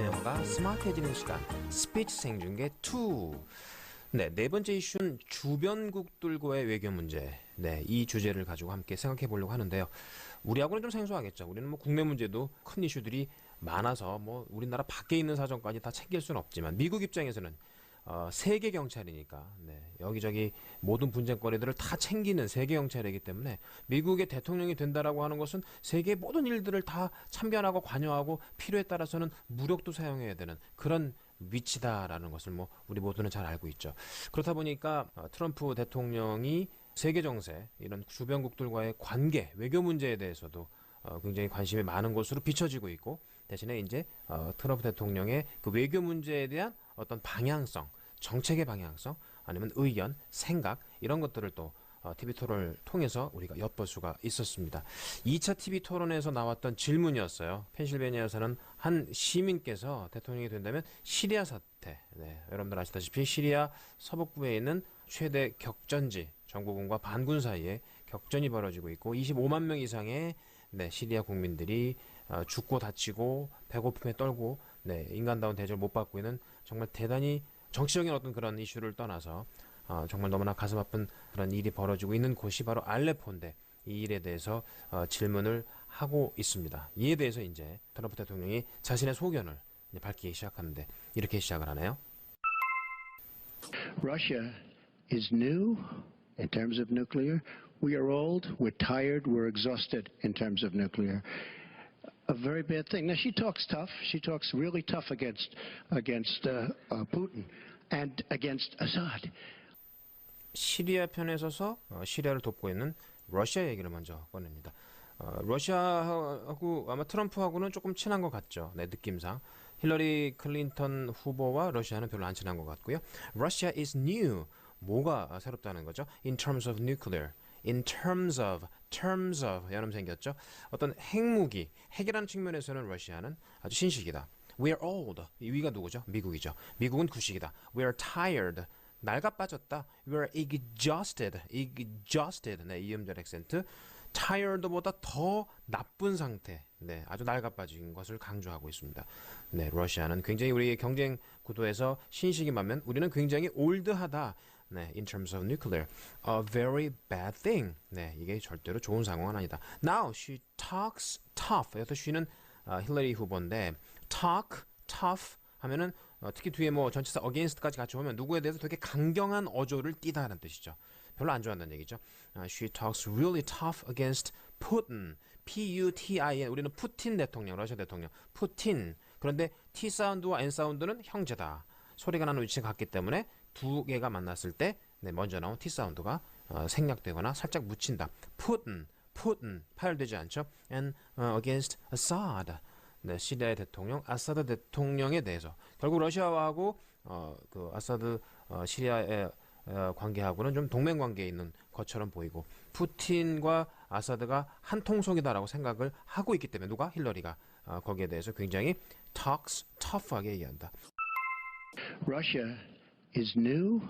내용과 스마트해지는 시간, 스피치 생중계 2. 네, 네 번째 이슈는 주변국들과의 외교 문제. 네, 이 주제를 가지고 함께 생각해 보려고 하는데요. 우리하고는 좀 생소하겠죠. 우리는 뭐 국내 문제도 큰 이슈들이 많아서 뭐 우리나라 밖에 있는 사정까지 다 챙길 수는 없지만 미국 입장에서는 세계 경찰이니까 네, 여기저기 모든 분쟁거리들을 다 챙기는 세계 경찰이기 때문에 미국의 대통령이 된다라고 하는 것은 세계의 모든 일들을 다 참견하고 관여하고 필요에 따라서는 무력도 사용해야 되는 그런 위치다라는 것을 뭐 우리 모두는 잘 알고 있죠. 그렇다 보니까 트럼프 대통령이 세계 정세 이런 주변국들과의 관계 외교 문제에 대해서도 굉장히 관심이 많은 것으로 비춰지고 있고 대신에 이제 트럼프 대통령의 그 외교 문제에 대한 어떤 방향성, 정책의 방향성 아니면 의견, 생각 이런 것들을 또 TV 토론을 통해서 우리가 엿볼 수가 있었습니다. 2차 TV 토론에서 나왔던 질문이었어요. 펜실베니아 사는 한 시민께서 대통령이 된다면 시리아 사태, 네, 여러분들 아시다시피 시리아 서북부에 있는 최대 격전지 정부군과 반군 사이에 격전이 벌어지고 있고 25만 명 이상의 네, 시리아 국민들이 죽고 다치고 배고픔에 떨고 네, 인간다운 대접을 못 받고 있는 정말 대단히 정치적인 어떤 그런 이슈를 떠나서 정말 너무나 가슴 아픈 그런 일이 벌어지고 있는 곳이 바로 알레포인데 이 일에 대해서 질문을 하고 있습니다. 이에 대해서 이제 트럼프 대통령이 자신의 소견을 이제 밝히기 시작하는데 이렇게 시작을 하네요. Russia is new in terms of nuclear. We are old, we're tired, we're exhausted in terms of nuclear. A very bad thing. Now she talks tough. She talks really tough against Putin and against Assad. 시리아 편에 서서 시리아를 돕고 있는 러시아 얘기를 먼저 꺼냅니다. 러시아하고 아마 트럼프하고는 조금 친한 것 같죠. 네, 느낌상. 힐러리 클린턴 후보와 러시아는 별로 안 친한 것 같고요. Russia is new. 뭐가 새롭다는 거죠? In terms of nuclear. In terms of 여름 생겼죠. 어떤 핵무기, 핵이라는 측면에서는 러시아는 아주 신식이다. We are old. 이 위가 누구죠? 미국이죠. 미국은 구식이다. We are tired. 낡아 빠졌다. We are exhausted. 네, 이음절 액센트. tired보다 더 나쁜 상태. 네, 아주 낡아 빠진 것을 강조하고 있습니다. 네, 러시아는 굉장히 우리의 경쟁 구도에서 신식이 맞면 우리는 굉장히 올드하다. 네, in terms of nuclear. A very bad thing. 네, 이게 절대로 좋은 상황은 아니다. Now she talks tough. 여기서 she는 힐러리 후보인데 talk tough 하면은 특히 뒤에 뭐 전치사 against까지 같이 오면 누구에 대해서 되게 강경한 어조를 띠다라는 뜻이죠. 별로 안 좋아한다는 얘기죠. She talks really tough against Putin. P-U-T-I-N. 우리는 푸틴 대통령, 러시아 대통령. 푸틴. 그런데 T 사운드와 N 사운드는 형제다. 소리가 나는 위치가 같기 때문에 두 개가 만났을 때 네, 먼저 나온 T 사운드가 생략되거나 살짝 묻힌다. Putin. 파열되지 않죠. And against Assad. 네, 시리아의 대통령 아사드 대통령에 대해서 결국 러시아하고 그 아사드 시리아의 관계하고는 좀 동맹 관계에 있는 것처럼 보이고 푸틴과 아사드가 한 통속이다라고 생각을 하고 있기 때문에 누가 힐러리가 거기에 대해서 굉장히 talks tough하게 얘기한다. Russia is new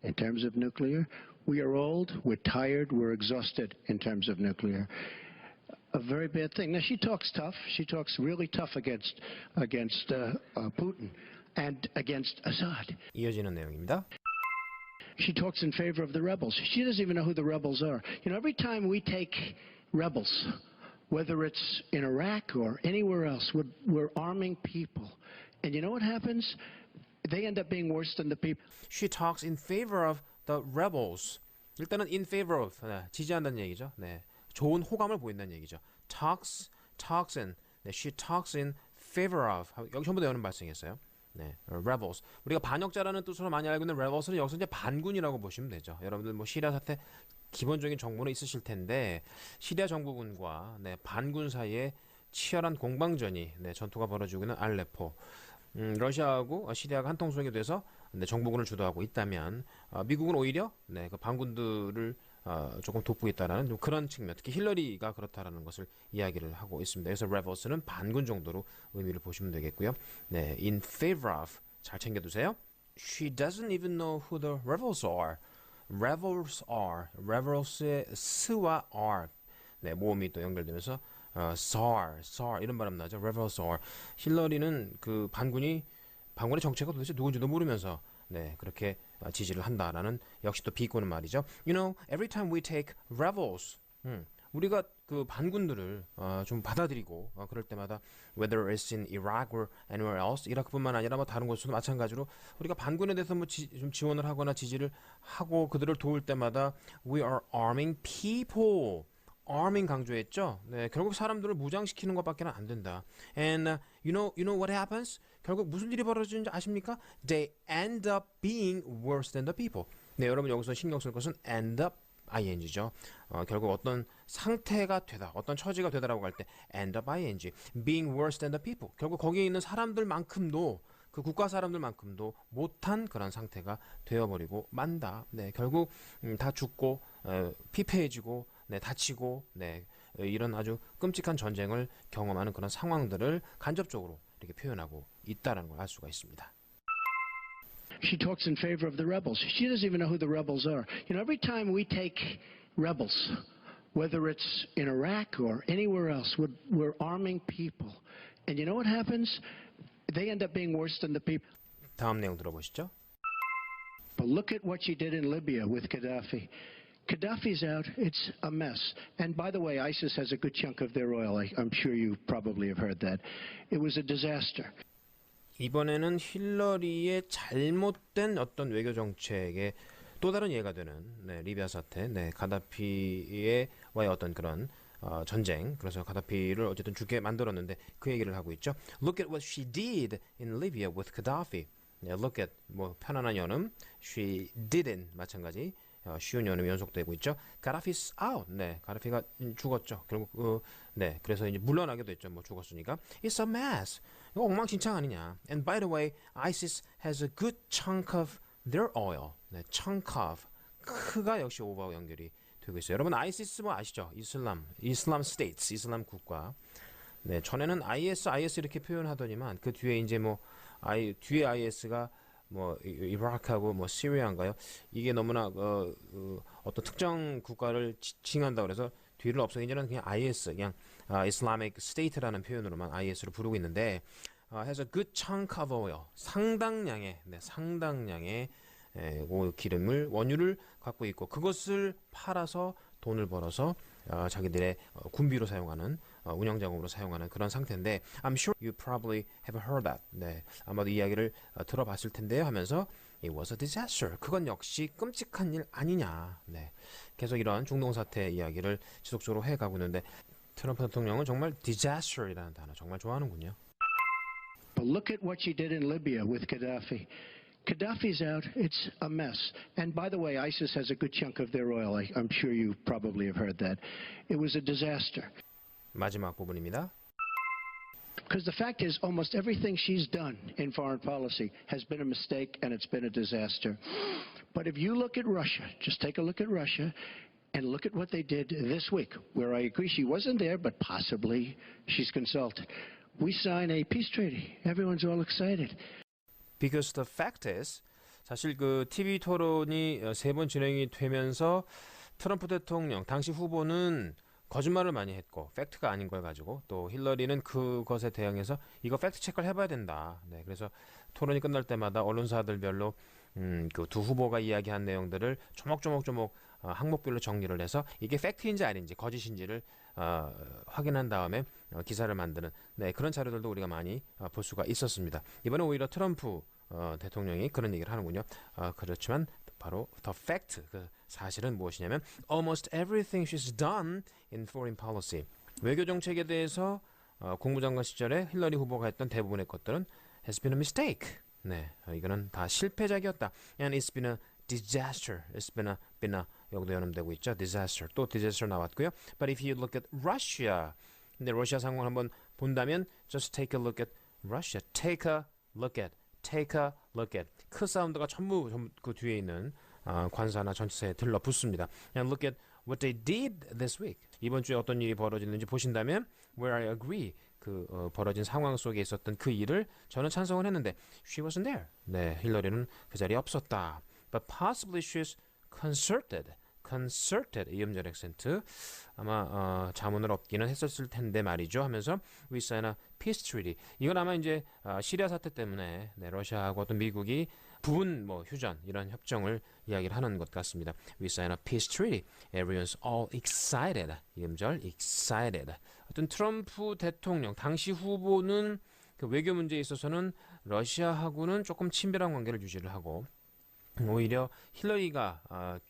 in terms of nuclear. We are old, we're tired, we're exhausted in terms of nuclear. A very bad thing. Now she talks tough. She talks really tough against Putin and against Assad. 이어지는 내용입니다. She talks in favor of the rebels. She doesn't even know who the rebels are. You know, every time we take rebels, whether it's in Iraq or anywhere else, we're arming people. And you know what happens? They end up being worse than the people. She talks in favor of the rebels. 일단은 in favor of 네, 지지한다는 얘기죠. 네. 좋은 호감을 보인다는 얘기죠. talks in, 네, she talks in favor of. 여기 전부 다 여는 발생했어요. 네, rebels. 우리가 반역자라는 뜻으로 많이 알고 있는 rebels는 여기서 이제 반군이라고 보시면 되죠. 여러분들 뭐 시리아 사태 기본적인 정보는 있으실 텐데 시리아 정부군과 네, 반군 사이에 치열한 공방전이 네, 전투가 벌어지고 있는 알레포. 러시아하고 시리아가 한 통속이 돼서 네, 정부군을 주도하고 있다면 미국은 오히려 네, 그 반군들을 조금 돕고 있다라는 좀 그런 측면, 특히 힐러리가 그렇다라는 것을 이야기를 하고 있습니다. 그래서 rebels는 반군 정도로 의미를 보시면 되겠고요. 네, in favor of 잘 챙겨두세요. She doesn't even know who the rebels are. rebels의 s와 are 네, 모음이 또 연결되면서 SAR 이런 발음 나죠. Rebel SAR. 힐러리는 그 반군의 정체가 도대체 누군지도 모르면서 네, 그렇게 지지를 한다라는 역시 또 비꼬는 말이죠. You know, every time we take rebels, 우리가 그 반군들을 좀 받아들이고 그럴 때마다 whether it's in Iraq or anywhere else, 이라크뿐만 아니라 뭐 다른 곳에서도 마찬가지로 우리가 반군에 대해서 뭐 좀 지원을 하거나 지지를 하고 그들을 도울 때마다 we are arming people. arming 강조했죠. 네, 결국 사람들을 무장시키는 것밖에는 안 된다. And you know what happens? 결국 무슨 일이 벌어지는지 아십니까? They end up being worse than the people. 네, 여러분 여기서 신경 쓸 것은 end up ing죠. 결국 어떤 상태가 되다, 어떤 처지가 되다라고 할 때 end up ing, being worse than the people. 결국 거기에 있는 사람들만큼도 그 국가 사람들만큼도 못한 그런 상태가 되어버리고 만다. 네, 결국 다 죽고 피폐해지고 네, 다치고 네, 이런 아주 끔찍한 전쟁을 경험하는 그런 상황들을 간접적으로 이렇게 표현하고 있다는 걸 알 수가 있습니다. She talks in favor of the rebels. She doesn't even know who the rebels are. You know, every time we take rebels, whether it's in Iraq or anywhere else, we're arming people. And you know what happens? They end up being worse than the people. 다음 내용 들어보시죠. But look at what she did in Libya with Gaddafi. Gaddafi's out. It's a mess. And by the way, ISIS has a good chunk of their oil. I'm sure you probably have heard that. It was a disaster. 이번에는 힐러리의 잘못된 어떤 외교 정책의 또 다른 예가 되는 네, 리비아 사태, 네, 가다피와의 어떤 그런 전쟁, 그래서 가다피를 어쨌든 죽게 만들었는데 그 얘기를 하고 있죠. Look at what she did in Libya with Gaddafi. 네, look at 뭐 편안한 연음, she didn't 마찬가지. 쉬운 연음이 연속되고 있죠. Gaddafi's out. 네, 가다피가 죽었죠. 결국 네, 그래서 이제 물러나게 됐죠. 뭐 죽었으니까. It's a mess. 이거 엉망진창 아니냐. And by the way, ISIS has a good chunk of their oil. 네, chunk of. 크가 역시 오버와 연결이 되고 있어요. 여러분 ISIS 뭐 아시죠? 이슬람 states, 이슬람 국가. 네, 전에는 IS 이렇게 표현하더니만 그 뒤에 이제 뭐 뒤에 IS가 뭐 이라크하고 뭐 시리아인가요? 이게 너무나 어떤 특정 국가를 지칭한다 그래서 뒤를 없애기 전에는 그냥 IS, 그냥 Islamic State라는 표현으로만 IS를 부르고 있는데 has a good chunk of oil, 상당량의 기름을 원유를 갖고 있고 그것을 팔아서 돈을 벌어서 자기들의 군비로 사용하는 운영 자금으로 사용하는 그런 상태인데 I'm sure you probably have heard that. 네, 아마도 이야기를 들어봤을 텐데요 하면서 It was a disaster. 그건 역시 끔찍한 일 아니냐. 네, 계속 이런 중동 사태 이야기를 지속적으로 해가고 있는데 트럼프 대통령은 정말 disaster이라는 단어 정말 좋아하는군요. But look at what she did in Libya with Gaddafi. Gaddafi's out. It's a mess. And by the way, ISIS has a good chunk of their oil. I'm sure you probably have heard that. It was a disaster. 마지막 부분입니다. Because the fact is, almost everything she's done in foreign policy has been a mistake and it's been a disaster. But if you look at Russia, just take a look at Russia and look at what they did this week, where I agree she wasn't there, but possibly she's consulted. We sign a peace treaty. Everyone's all excited. Because the fact is, 사실 그 TV 토론이 3번 진행이 되면서 트럼프 대통령 당시 후보는 거짓말을 많이 했고 팩트가 아닌 걸 가지고 또 힐러리는 그것에 대응해서 이거 팩트 체크를 해봐야 된다. 네, 그래서 토론이 끝날 때마다 언론사들별로 그 두 후보가 이야기한 내용들을 조목조목 항목별로 정리를 해서 이게 팩트인지 아닌지 거짓인지를 확인한 다음에 기사를 만드는 네, 그런 자료들도 우리가 많이 볼 수가 있었습니다. 이번에 오히려 트럼프 대통령이 그런 얘기를 하는군요. 그렇지만 바로 the fact, 그 사실은 무엇이냐면 almost everything she's done in foreign policy. 외교 정책에 대해서 국무장관 시절에 힐러리 후보가 했던 대부분의 것들은 has been a mistake. 네, 이거는 다 실패작이었다. And it's been a disaster. It's been a 여기도 연음되고 있죠. disaster. 또 disaster 나왔고요. But if you look at Russia, 근데 러시아 상황을 한번 본다면 just take a look at Russia. take a look at. 크 사운드가 전부 그 뒤에 있는 관사나 전치사에 들러붙습니다. And look at what they did this week. 이번 주에 어떤 일이 벌어졌는지 보신다면 where I agree. 그 벌어진 상황 속에 있었던 그 일을 저는 찬성을 했는데 she wasn't there. 네, 힐러리는 그 자리에 없었다. But possibly she's concerted. concerted 이음절 액센트 아마 자문을 얻기는 했었을 텐데 말이죠 하면서 we sign a peace treaty. 이건 아마 이제 시리아 사태 때문에 네, 러시아하고 또 미국이 부분 뭐 휴전 이런 협정을 이야기를 하는 것 같습니다. We sign a peace treaty. Everyone's all excited. 이음절 excited. 어떤 트럼프 대통령 당시 후보는 그 외교 문제에 있어서는 러시아하고는 조금 친밀한 관계를 유지를 하고 오히려 힐러리가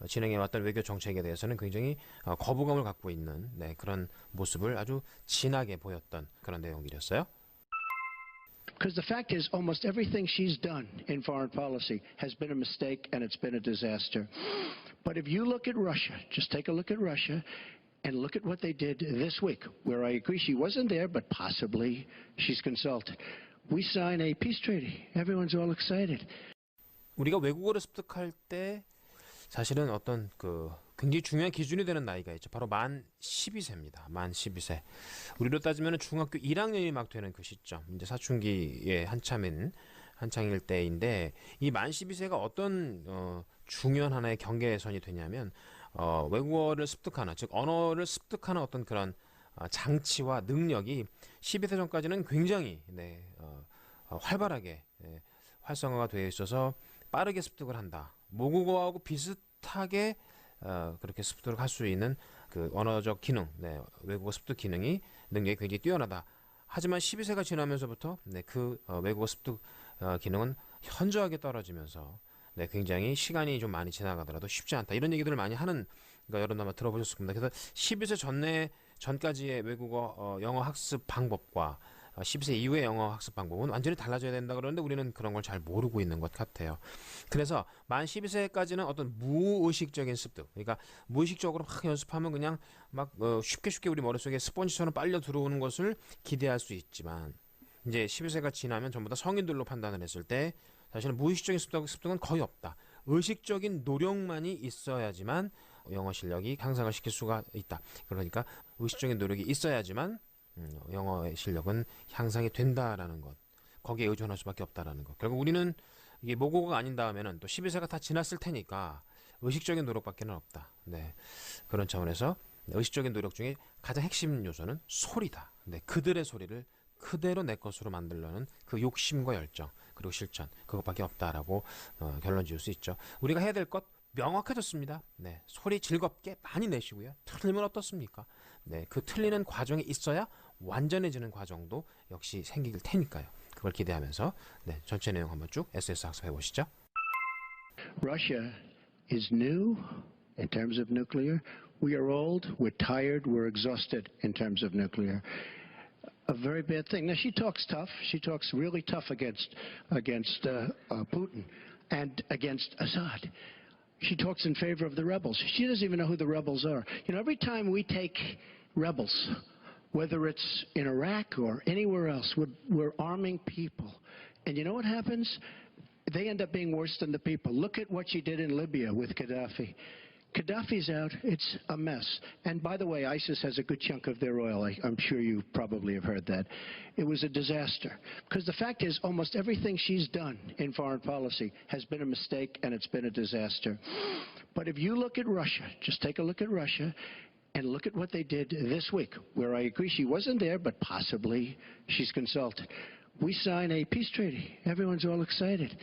진행해왔던 외교 정책에 대해서는 굉장히 거부감을 갖고 있는 네, 그런 모습을 아주 진하게 보였던 그런 내용들이었어요. Because the fact is, almost everything she's done in foreign policy has been a mistake and it's been a disaster. But if you look at Russia, just take a look at Russia, and look at what they did this week, where I agree she wasn't there, but possibly she's consulted. We sign a peace treaty. Everyone's all excited. 우리가 외국어를 습득할 때 사실은 어떤 그 굉장히 중요한 기준이 되는 나이가 있죠. 바로 만 12세입니다. 만 12세. 우리로 따지면 중학교 1학년이 막 되는 그 시점. 이제 사춘기의 한창일 때인데 이 만 12세가 어떤 중요한 하나의 경계선이 되냐면 외국어를 습득하는 즉 언어를 습득하는 어떤 그런 장치와 능력이 12세 전까지는 굉장히 활발하게 활성화가 되어 있어서 빠르게 습득을 한다. 모국어하고 비슷하게 그렇게 습득을 할 수 있는 그 언어적 기능, 외국어 습득 기능이 능력이 굉장히 뛰어나다. 하지만 12세가 지나면서부터 그 외국어 습득 기능은 현저하게 떨어지면서 굉장히 시간이 좀 많이 지나가더라도 쉽지 않다. 이런 얘기들을 많이 하는 여러분 아마 들어보셨을 겁니다. 그래서 12세 전까지의 외국어 영어 학습 방법과 12세 이후의 영어 학습 방법은 완전히 달라져야 된다 그러는데 우리는 그런 걸 잘 모르고 있는 것 같아요. 그래서 만 12세까지는 어떤 무의식적인 습득, 그러니까 무의식적으로 막 연습하면 그냥 막 쉽게 우리 머릿속에 스펀지처럼 빨려 들어오는 것을 기대할 수 있지만 이제 12세가 지나면 전부 다 성인들로 판단을 했을 때 사실은 무의식적인 습득은 거의 없다. 의식적인 노력만이 있어야지만 영어 실력이 향상을 시킬 수가 있다. 그러니까 의식적인 노력이 있어야지만 영어의 실력은 향상이 된다라는 것. 거기에 의존할 수밖에 없다라는 것. 결국 우리는 이게 모국어가 아닌 다음에는 또 12세가 다 지났을 테니까 의식적인 노력밖에는 없다. 네. 그런 차원에서 의식적인 노력 중에 가장 핵심 요소는 소리다. 네. 그들의 소리를 그대로 내 것으로 만들려는 그 욕심과 열정 그리고 실천 그것밖에 없다라고 결론 지을 수 있죠. 우리가 해야 될 것 명확해졌습니다. 네, 소리 즐겁게 많이 내시고요. 틀리면 어떻습니까? 네, 그 틀리는 과정이 있어야 완전해지는 과정도 역시 생길 테니까요. 그걸 기대하면서 전체 내용 한번 쭉 SS 학습해 보시죠. Russia is new in terms of nuclear. We are old, we're tired, we're exhausted in terms of nuclear. A very bad thing. Now she talks tough. She talks really tough against Putin and against Assad. She talks in favor of the rebels. She doesn't even know who the rebels are. You know, every time we take rebels, whether it's in Iraq or anywhere else, we're arming people. And you know what happens? They end up being worse than the people. Look at what she did in Libya with Gaddafi. Gaddafi's out. It's a mess. And by the way, ISIS has a good chunk of their oil. I'm sure you probably have heard that. It was a disaster. Because the fact is, almost everything she's done in foreign policy has been a mistake and it's been a disaster. But if you look at Russia, just take a look at Russia, and look at what they did this week, where I agree she wasn't there, but possibly she's consulted. We sign a peace treaty. Everyone's all excited.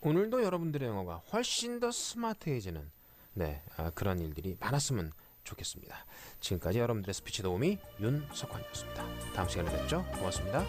오늘도 여러분들의 영어가 훨씬 더 스마트해지는 그런 일들이 많았으면 좋겠습니다. 지금까지 여러분들의 스피치 도우미 윤석환이었습니다. 다음 시간에 뵙죠. 고맙습니다.